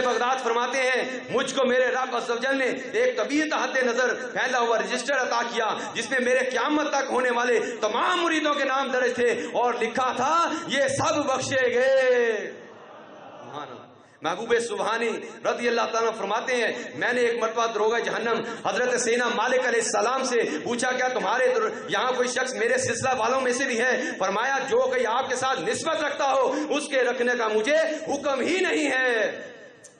Baghdad فرماتے ہیں مجھ کو میرے رب عز و جل نے ایک طویل تحت نظر پھیلا ہوا رجسٹر عطا کیا جس میں میرے قیامت تک ہونے والے تمام مریدوں کے نام درج تھے اور لکھا تھا یہ سب بخشے گئے۔ محبوب سبحانی رضی اللہ تعالیٰ فرماتے ہیں میں نے ایک مرتبہ دروغہ جہنم حضرت سیدنا مالک علیہ السلام سے پوچھا کیا تمہارے یہاں کوئی شخص میرے سلسلہ والوں میں سے بھی ہے؟ فرمایا جو کوئی آپ کے ساتھ نسبت رکھتا ہو اس کے رکھنے کا مجھے حکم ہی نہیں ہے۔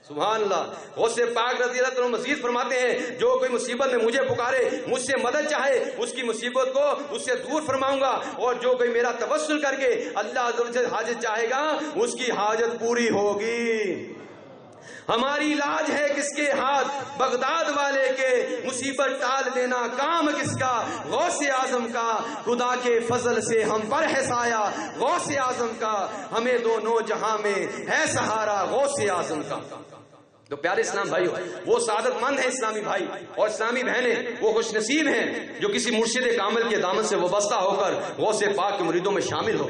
سبحان اللہ۔ غوث پاک رضی اللہ عنہ مزید فرماتے ہیں جو کوئی مصیبت میں مجھے پکارے مجھ سے مدد چاہے اس کی مصیبت کو اس سے دور فرماؤں گا اور جو کوئی میرا توسل کر کے اللہ عز و جل سے حاجت چاہے گا اس کی حاجت پوری ہوگی۔ ہماری لاج ہے کس کے ہاتھ؟ بغداد والے کے۔ مصیبت ٹال دینا کام کس کا؟ غوث اعظم کا۔ خدا کے فضل سے ہم پر ہے سایہ غوث اعظم کا، ہمیں دونوں جہاں میں ہے سہارا غوث اعظم کا۔ تو پیارے اسلام بھائیو، وہ سعادت مند ہیں اسلامی بھائی اور اسلامی بہنیں، وہ خوش نصیب ہیں جو کسی مرشد کامل کے دامن سے وابستہ ہو کر غوث پاک کے مریدوں میں شامل ہو۔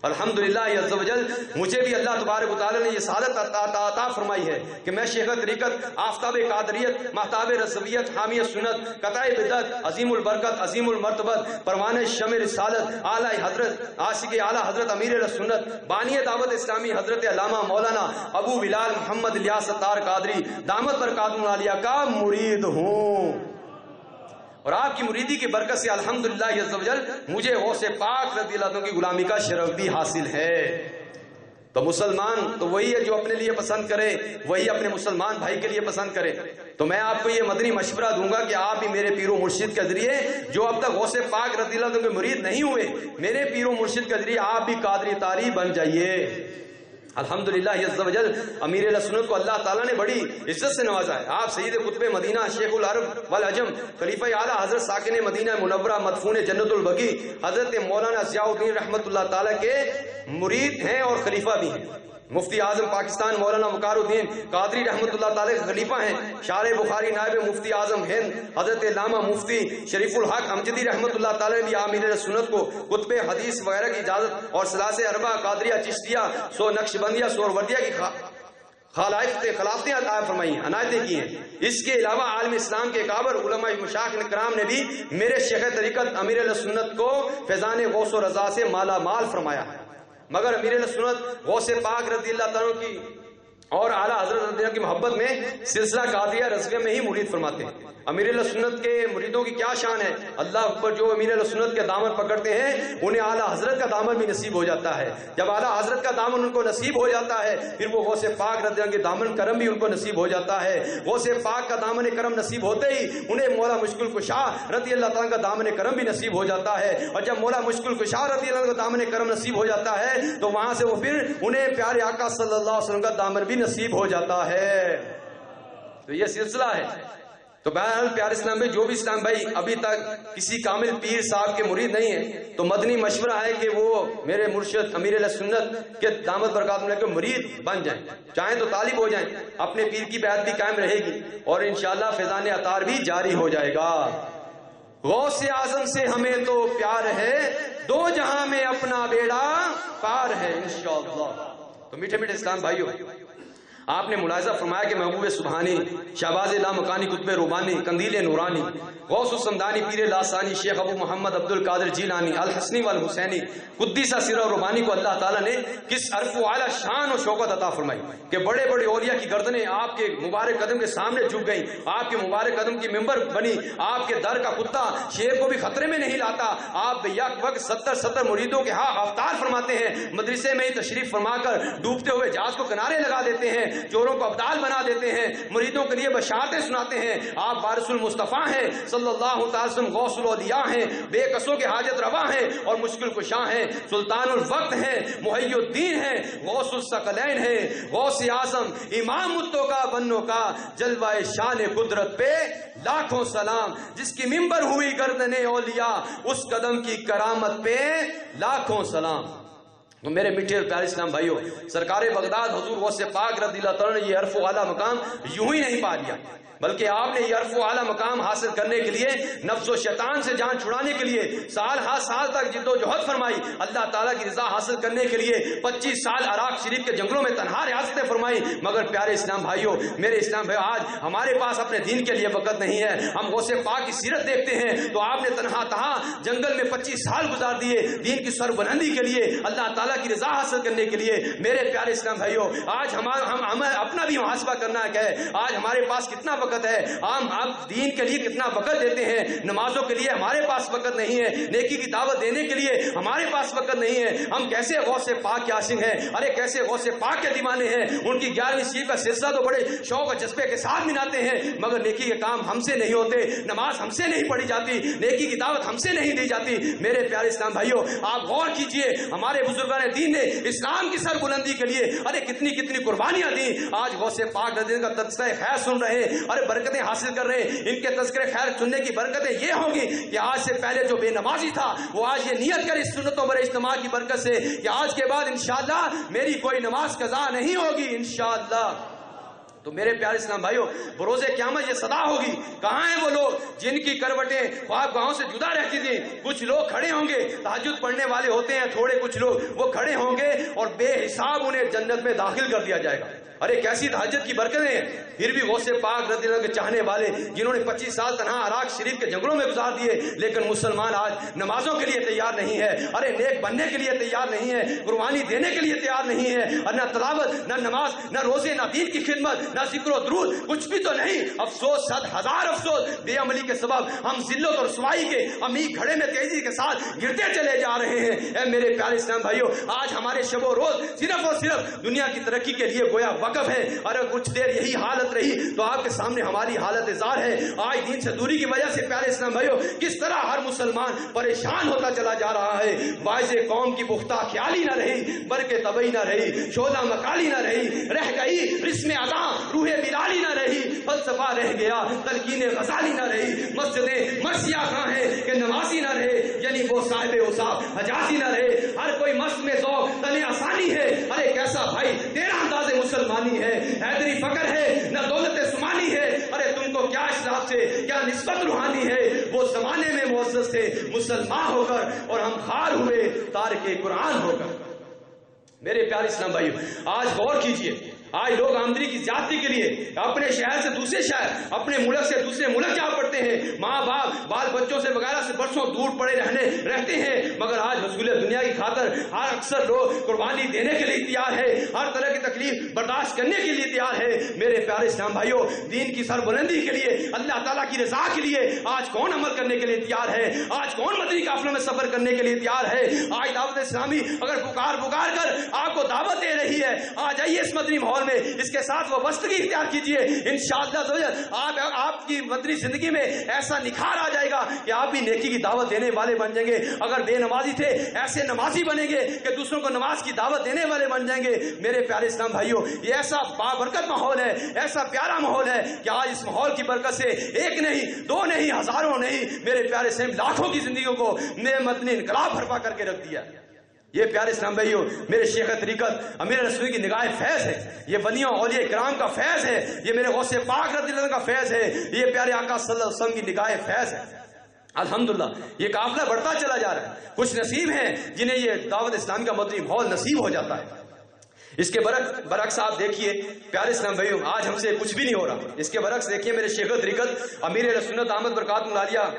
الحمدللہ عز و جل مجھے بھی اللہ تبارک و تعالی نے یہ سعادت عطا فرمائی ہے کہ میں شیخ طریقت، آفتاب قادریت، مہتاب رسویت، حامی سنت، قطع بدعت، عظیم البرکت، عظیم المرتبت، پروان شمع رسالت، اعلی حضرت عاشق اعلی حضرت امیر سنت، بانی دعوت اسلامی حضرت علامہ مولانا ابو بلال محمد الیاس ستار قادری دامت برکاتہ العالیہ کا مرید ہوں، اور آپ کی مریدی کی برکت سے الحمدللہ عز و جل مجھے غوث پاک رضی اللہ عنہ کی غلامی کا شرف بھی حاصل ہے۔ تو مسلمان تو وہی ہے جو اپنے لیے پسند کرے، وہی اپنے مسلمان بھائی کے لیے پسند کرے۔ تو میں آپ کو یہ مدنی مشورہ دوں گا کہ آپ بھی میرے پیر و مرشد کے ذریعے جو اب تک غوث پاک رضی اللہ عنہ کے مرید نہیں ہوئے، میرے پیر و مرشد کے ذریعے آپ بھی قادری طاری بن جائیے۔ الحمدللہ عز و جل امیر اہل سنت کو اللہ تعالیٰ نے بڑی عزت سے نوازا ہے۔ آپ سید قطب مدینہ شیخ العرب والعجم خلیفہ اعلیٰ حضرت ساکن مدینہ منورہ مدفون جنت البقیع حضرت مولانا ضیاء الدین رحمۃ اللہ تعالیٰ کے مرید ہیں اور خلیفہ بھی ہیں۔ مفتی اعظم پاکستان مولانا وقار الدین قادری رحمۃ اللہ تعالیٰ کے خلیفہ ہیں۔ شارع بخاری نائب مفتی اعظم ہند حضرت علامہ مفتی شریف الحق امجدی رحمۃ اللہ تعالیٰ نے بھی امیر سنت کو کتب حدیث وغیرہ کی اجازت اور ثلاث اربعہ قادریہ چشتیہ سو نقشبندیہ سہروردیہ کی خلافتیں عطا فرمائی ہیں، عنایتیں کی ہیں۔ اس کے علاوہ عالم اسلام کے کابر علماء مشائخ کرام نے بھی میرے شیخ طریقت امیر اہل سنت کو فیضان غوث و رضا سے مالا مال فرمایا ہے۔ مگر امیر اہل سنت غوث پاک رضی اللہ تعالیٰ کی اور اعلیٰ حضرت رضی اللہ کی محبت میں سلسلہ قادریہ رضویہ میں ہی مرید فرماتے ہیں۔ امیر اہل سنت کے مریدوں کی کیا شان ہے؟ اللہ اکبر، جو امیر اہل سنت کے دامن پکڑتے ہیں انہیں اعلیٰ حضرت کا دامن بھی نصیب ہو جاتا ہے۔ جب اعلیٰ حضرت کا دامن ان کو نصیب ہو جاتا ہے پھر وہ غوث پاک رضی اللہ کے دامن کرم بھی ان کو نصیب ہو جاتا ہے۔ غوث پاک کا دامن کرم نصیب ہوتے ہی انہیں مولا مشکل کشا رضی اللہ تعالیٰ کا دامن کرم بھی نصیب ہو جاتا ہے، اور جب مولا مشکل کشا رضی اللہ کا دامن کرم نصیب ہو جاتا ہے تو وہاں سے وہ پھر انہیں پیارے آقا صلی اللہ علیہ وسلم کا دامن بھی نصیب ہو جاتا ہے۔ تو یہ سلسلہ ہے۔ تو بہرحال پیارے اسلام بھائی، جو بھی اسلام بھائی ابھی تک کسی کامل پیر صاحب کے مرید نہیں ہیں تو مدنی مشورہ ہے کہ وہ میرے مرشد امیر اہل سنت کے دامت برکات اللہ کے مرید بن جائیں، چاہیں تو طالب ہو جائیں، اپنے پیر کی بیعت بھی قائم رہے گی اور انشاءاللہ فیضان عطار بھی جاری ہو جائے گا۔ غوث اعظم سے ہمیں تو پیار ہے، دو جہاں میں اپنا بیڑا پار ہے انشاءاللہ۔ تو میٹھے میٹھے اسلام بھائیو، آپ نے ملاحظہ فرمایا کہ محبوب سبحانی، شہباز لامکانی، قطب روبانی، قندیل نورانی، غوث السمدانی، پیر لاسانی، شیخ ابو محمد عبد القادر جیلانی الحسنی والحسینی قدس سر ربانی کو اللہ تعالیٰ نے کس عرف و اعلیٰ شان و شوکت عطا فرمائی کہ بڑے بڑے اولیاء کی گردنیں آپ کے مبارک قدم کے سامنے جھک گئیں، آپ کے مبارک قدم کی ممبر بنی، آپ کے در کا کتا شیر کو بھی خطرے میں نہیں لاتا، آپ یک وقت 70 مریدوں کے ہاں افطار فرماتے ہیں، مدرسے میں ہی تشریف فرما کر ڈوبتے ہوئے جہاز کو کنارے لگا دیتے ہیں، چوروں کو ابدال بنا دیتے ہیں، مریدوں کے لیے بشارتیں سناتے ہیں۔ آپ وارث المصطفیٰ ہیں صلی اللہ تعالی وسلم، غوث الاولیاء ہیں، بے کسوں کے حاجت روا ہیں اور مشکل کشا ہیں، سلطان الوقت ہیں، محی الدین ہیں، غوث الثقلین ہیں، غوث اعظم امام متوں کا بنوں کا جلوہ شان قدرت پہ لاکھوں سلام، جس کی ممبر ہوئی گردن اولیاء اس قدم کی کرامت پہ لاکھوں سلام۔ تو میرے میٹھے اور پیارے اسلام بھائیوں، سرکار بغداد حضور غوث پاک رضی اللہ تعالیٰ نے یہ عرف و اعلیٰ مقام یوں ہی نہیں پا لیا، بلکہ آپ نے یہ عرف و اعلیٰ مقام حاصل کرنے کے لیے نفس و شیطان سے جان چھڑانے کے لیے سال ہا سال تک جد و جہد فرمائی، اللہ تعالیٰ کی رضا حاصل کرنے کے لیے 25 سال عراق شریف کے جنگلوں میں تنہا ریاستیں فرمائی۔ مگر پیارے اسلام بھائیوں، میرے اسلام بھائی، آج ہمارے پاس اپنے دین کے لیے وقت نہیں ہے۔ ہم غوث پاک کی سیرت دیکھتے ہیں تو آپ نے تنہا تہا جنگل میں 25 سال گزار دیے دین کی سر بلندی کے لیے، اللہ تعالیٰ کی رضا حاصل کرنے کے لیے۔ میرے پیارے اسلام بھائیوں، آج ہم اپنا بھی محاسبہ کرنا ہے کہ آج ہمارے پاس کتنا وقت ہے، ہم آپ دین کے لیے کتنا وقت دیتے ہیں۔ نمازوں کے لیے ہمارے پاس وقت نہیں ہے، نیکی کی دعوت دینے کے لیے ہمارے پاس وقت نہیں ہے۔ ہم کیسے غوث پاک کے عاشق ہیں، ارے کیسے غوث پاک کے دیوانے ہیں، ان کی 11ویں شریف کا سلسلہ تو بڑے شوق و جذبے کے ساتھ مناتے ہیں، مگر نیکی کے کام ہم سے نہیں ہوتے، نماز ہم سے نہیں پڑھی جاتی، نیکی کی دعوت ہم سے نہیں دی جاتی۔ میرے پیارے اسلام بھائیوں، آپ غور کیجئے، ہمارے بزرگان دین نے اسلام کی سر بلندی کے لیے ارے کتنی کتنی قربانیاں دی۔ آج غوث پاک رضی اللہ کا تذکرہ خیر سن رہے ہیں، ارے برکتیں حاصل کر رہے ہیں۔ ان کے تذکرے خیر سننے کی برکتیں یہ ہوں گی کہ آج سے پہلے جو بے نمازی تھا وہ آج یہ نیت کرے اس سنتوں بڑے اجتماع کی برکت سے کہ آج کے بعد انشاءاللہ میری کوئی نماز قضا نہیں ہوگی انشاءاللہ۔ تو میرے پیارے اسلام بھائیوں، بروز قیامت یہ صدا ہوگی۔ کہاں ہیں وہ لوگ جن کی کروٹیں خواب گاہوں سے جدا رہتی تھیں؟ کچھ لوگ کھڑے ہوں گے، تہجد پڑھنے والے ہوتے ہیں تھوڑے کچھ لوگ، وہ کھڑے ہوں گے اور بے حساب انہیں جنت میں داخل کر دیا جائے گا۔ ارے کیسی تہجد کی برکتیں ہیں۔ پھر بھی غوث پاک رضی اللہ عنہ کے چاہنے والے جنہوں نے 25 سال تنہا عراق شریف کے جنگلوں میں گزار دیے، لیکن مسلمان آج نمازوں کے لیے تیار نہیں ہے، ارے نیک بننے کے لیے تیار نہیں ہے، قربانی دینے کے لیے تیار نہیں ہے، اور نہ تلاوت، نہ نماز، نہ روزے، نہ دین کی خدمت، نہ ذکر و درود، کچھ بھی تو نہیں۔ افسوس، 100,000 افسوس، بے عملی کے سبب ہم ذلت اور رسوائی کے امی گھڑے میں تیزی کے ساتھ گرتے چلے جا رہے ہیں۔ اے میرے پیارے اسلام بھائیوں، آج ہمارے شب و روز صرف اور صرف دنیا کی ترقی کے لیے گویا وقف ہے۔ اگر کچھ دیر یہی حالت رہی تو آپ کے سامنے ہماری حالت ظاہر ہے۔ آج دین سے دوری کی وجہ سے پیارے اسلام بھائیوں کس طرح ہر مسلمان پریشان ہوتا چلا جا رہا ہے۔ باعث قوم کی پختہ خیالی نہ رہی، برکت طبعی نہ رہی، شعلہ مکالی نہ رہی، رہ گئی رسم ادا، روح بلالی نہ رہی، فلسفہ رہ گیا، تلقین غزالی نہ رہی، مسجدیں مرثیہ کہاں ہے کہ نمازی نہ رہے، یعنی وہ صاحب اوصاف حجازی نہ رہے، ہر کوئی مست میں ذوق تلے آسانی ہے۔ ارے کیسا بھائی تیرا انداز مسلمانی ہے، حیدری فقر ہے نہ دولت سمانی ہے، ارے تم کو کیا اشراف سے کیا نسبت روحانی ہے۔ وہ زمانے میں معزز تھے مسلمان ہو کر اور ہم خار ہوئے تارک قرآن ہو کر۔ میرے پیارے اسلام بھائیو، آج غور کیجئے، آج لوگ آمدنی کی زیادتی کے لیے اپنے شہر سے دوسرے شہر، اپنے ملک سے دوسرے ملک جا پڑتے ہیں، ماں باپ بال بچوں سے وغیرہ سے برسوں دور پڑے رہتے ہیں، مگر آج حصول دنیا کی خاطر ہر اکثر لوگ قربانی دینے کے لیے تیار ہے، ہر طرح کی تکلیف برداشت کرنے کے لیے تیار ہے۔ میرے پیارے اسلام بھائیوں، دین کی سربلندی کے لیے، اللہ تعالیٰ کی رضا کے لیے آج کون عمل کرنے کے لیے تیار ہے؟ آج کون مدنی قافلوں میں سفر کرنے کے لیے تیار ہے؟ آج دعوت اسلامی اگر پکار کر آپ کو دعوت دے رہی ہے، آ جائیے اس مدنی ماحول میں، اس کے ساتھ وابستگی اختیار کیجئے، انشاءاللہ آپ کی مدنی زندگی میں ایسا نکھار آ جائے گا کہ آپ بھی نیکی کی دعوت دینے والے بن جائیں گے۔ اگر بے نمازی تھے ایسے نمازی بنیں گے کہ دوسروں کو نماز کی دعوت دینے والے بن جائیں گے۔ میرے پیارے اسلام بھائیوں، یہ ایسا بابرکت ماحول ہے، ایسا پیارا ماحول ہے کہ آج اس ماحول کی برکت سے ایک نہیں، دو نہیں، ہزاروں نہیں، میرے پیارے سے لاکھوں کی زندگیوں کو مدنی انقلاب برپا کر کے رکھ دیا۔ یہ پیارے اسلام بھائیوں، میرے شیخ طریقت امیر رسول کی نگاہ فیض ہے، یہ ولیوں اولیاء کرام کا فیض ہے، یہ میرے غوث پاک رضی اللہ عنہ کا فیض ہے، یہ پیارے آقا صلی اللہ علیہ وسلم کی نگاہ فیض ہے۔ الحمدللہ یہ قافلہ بڑھتا چلا جا رہا ہے۔ کچھ نصیب ہیں جنہیں یہ دعوت اسلام کا مدنی ماحول نصیب ہو جاتا ہے۔ اس کے برعکس آپ دیکھیے پیارے اسلام بھائیوں، آج ہم سے کچھ بھی نہیں ہو رہا۔ اس کے برعکس دیکھیے میرے شیخ طریقت امیر سنت احمد برکاتہ العالیہ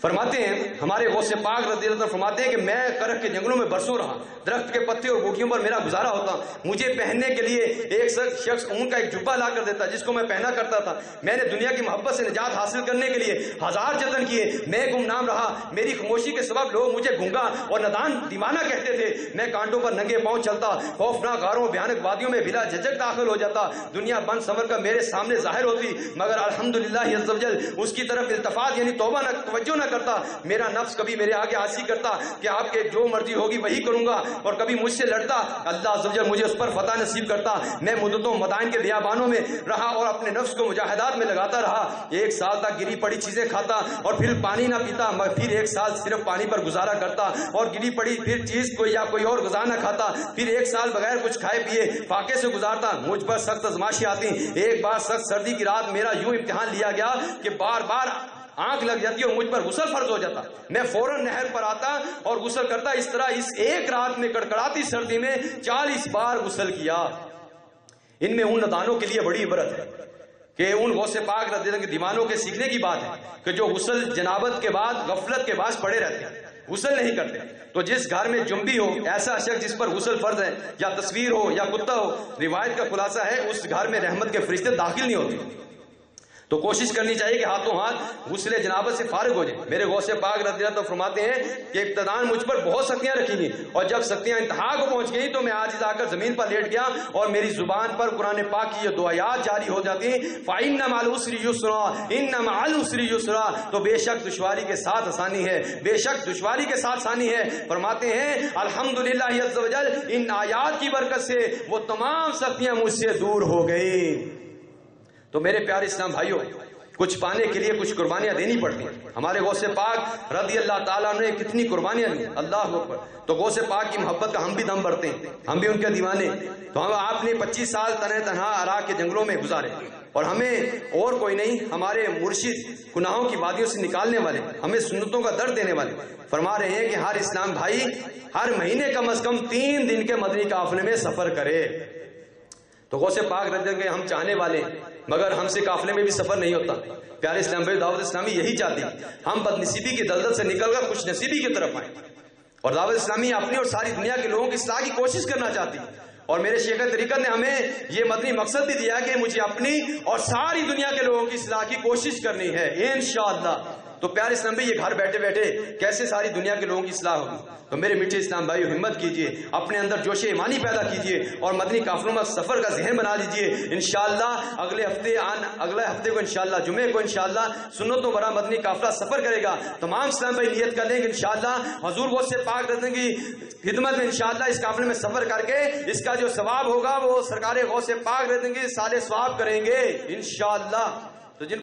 فرماتے ہیں، ہمارے غوث پاک رضی اللہ عنہ فرماتے ہیں کہ میں کرک کے جنگلوں میں برسوں رہا، درخت کے پتے اور بوٹیوں پر میرا گزارا ہوتا، مجھے پہننے کے لیے ایک شخص اون کا ایک جبہ لا کر دیتا جس کو میں پہنا کرتا تھا۔ میں نے دنیا کی محبت سے نجات حاصل کرنے کے لیے ہزار جتن کیے، میں گمنام رہا، میری خاموشی کے سبب لوگ مجھے گنگا اور نادان دیوانہ کہتے تھے۔ میں کانٹوں پر ننگے پاؤں چلتا، خوفناک غاروں بھیانک وادیوں میں بلا جھجک داخل ہو جاتا، دنیا بن سنور کر میرے سامنے ظاہر ہوتی، مگر الحمدللہ عز و جل اس کی طرف التفات یعنی توبہ نہ توجہ نہ کرتا, میرا نفس کبھی میرے آگے عاصی کرتا کہ آپ کے جو مرضی ہوگی وہی کروں گا, اور کبھی مجھ سے لڑتا, اللہ عز و جل مجھے اس پر فتح نصیب کرتا. میں مدتوں مدائن کے بیابانوں میں رہا اور اپنے نفس کو مجاہدات میں لگاتا رہا. 1 سال تک گری پڑی چیزیں کھاتا اور پھر پانی نہ پیتا, پھر 1 سال صرف پانی پر گزارا کرتا, اور گری پڑی پھر چیز کوئی یا کوئی اور غذا نہ کھاتا, پھر 1 سال بغیر کچھ کھائے پیے فاقے سے گزارتا. مجھ پر سخت آزمائشیں آتی. ایک بار سخت سردی کی رات میرا یوں امتحان لیا گیا کہ بار بار آنکھ لگ جاتی اور مجھ پر غسل فرض ہو جاتا. میں فوراً نہر پر آتا اور غسل کرتا. اس طرح اس ایک رات میں کڑکڑاتی سردی میں 40 بار غسل کیا. ان میں ان ندانوں کے لیے بڑی عبرت ہے کہ ان غوث پاک رضی اللہ عنہ کے دیوانوں کے سیکھنے کی بات ہے کہ جو غسل جنابت کے بعد غفلت کے بعد پڑے رہتے ہیں, غسل نہیں کرتے. تو جس گھر میں جنبی ہو, ایسا شخص جس پر غسل فرض ہے, یا تصویر ہو یا کتا ہو, روایت کا خلاصہ ہے اس گھر میں رحمت کے فرشتے داخل نہیں ہوتے. تو کوشش کرنی چاہیے کہ ہاتھوں ہاتھ غسل جنابت سے فارغ ہو جائیں. میرے غوث پاک رضی اللہ عنہ فرماتے ہیں کہ ابتداء مجھ پر بہت سختیاں رکھی گئیں, اور جب سختیاں انتہا کو پہنچ گئی تو میں عاجز آ کر زمین پر لیٹ گیا اور میری زبان پر قرآن پاک کی یہ دعایات جاری ہو جاتی ہیں, فَإِنَّ مَعَ الْعُسْرِ يُسْرًا إِنَّ مَعَ الْعُسْرِ يُسْرًا. تو بے شک دشواری کے ساتھ آسانی ہے, بے شک دشواری کے ساتھ آسانی ہے. فرماتے ہیں الحمدللہ عز و جل, ان آیات کی برکت سے وہ تمام سختیاں مجھ سے دور ہو گئی. تو میرے پیارے اسلام بھائیوں, کچھ پانے کے لیے کچھ قربانیاں دینی پڑتی ہیں. ہمارے غوث پاک رضی اللہ تعالیٰ نے کتنی قربانیاں دی, اللہ اکبر. تو غوث پاک کی محبت کا ہم بھی دم بھرتے ہیں, ہم بھی ان کے دیوانے. تو ہم آپ نے 25 سال تنہا عراق کے جنگلوں میں گزارے, اور ہمیں اور کوئی نہیں, ہمارے مرشد گناہوں کی وادیوں سے نکالنے والے, ہمیں سنتوں کا درد دینے والے فرما رہے ہیں کہ ہر اسلام بھائی ہر مہینے کم از کم 3 دن کے مدنی قافلے میں سفر کرے. تو غوث پاک رضی اللہ عنہ ہم چاہنے والے, مگر ہم سے قافلے میں بھی سفر نہیں ہوتا. پیارے اسلام بھائی, دعوت اسلامی یہی چاہتی ہے ہم بد نصیبی کی دلدل سے نکل کر خوش نصیبی کی طرف آئیں, اور دعوت اسلامی اپنی اور ساری دنیا کے لوگوں کی اصلاح کی کوشش کرنا چاہتی ہے. اور میرے شیخ طریقت نے ہمیں یہ مدنی مقصد بھی دیا کہ مجھے اپنی اور ساری دنیا کے لوگوں کی اصلاح کی کوشش کرنی ہے انشاءاللہ. تو پیارے اسلام بھائی, یہ گھر بیٹھے بیٹھے کیسے ساری دنیا کے لوگوں کی اصلاح ہوگی؟ تو میرے میٹھے اسلام بھائیو, ہمت کیجئے, اپنے اندر جوش ایمانی پیدا کیجئے, اور مدنی قافلوں میں سفر کا ذہن بنا لیجئے. انشاءاللہ اگلے ہفتے کو انشاءاللہ جمعے کو انشاءاللہ سنتوں برا مدنی قافلہ سفر کرے گا. تمام اسلام بھائی نیت کر لیں کہ انشاءاللہ حضور غوث پاک رضی اللہ عنہ کی خدمت میں انشاءاللہ اس قافلے میں سفر کر کے اس کا جو ثواب ہوگا وہ سرکار غوث پاک رضی اللہ عنہ کی سال ثواب کریں گے انشاءاللہ. تو جن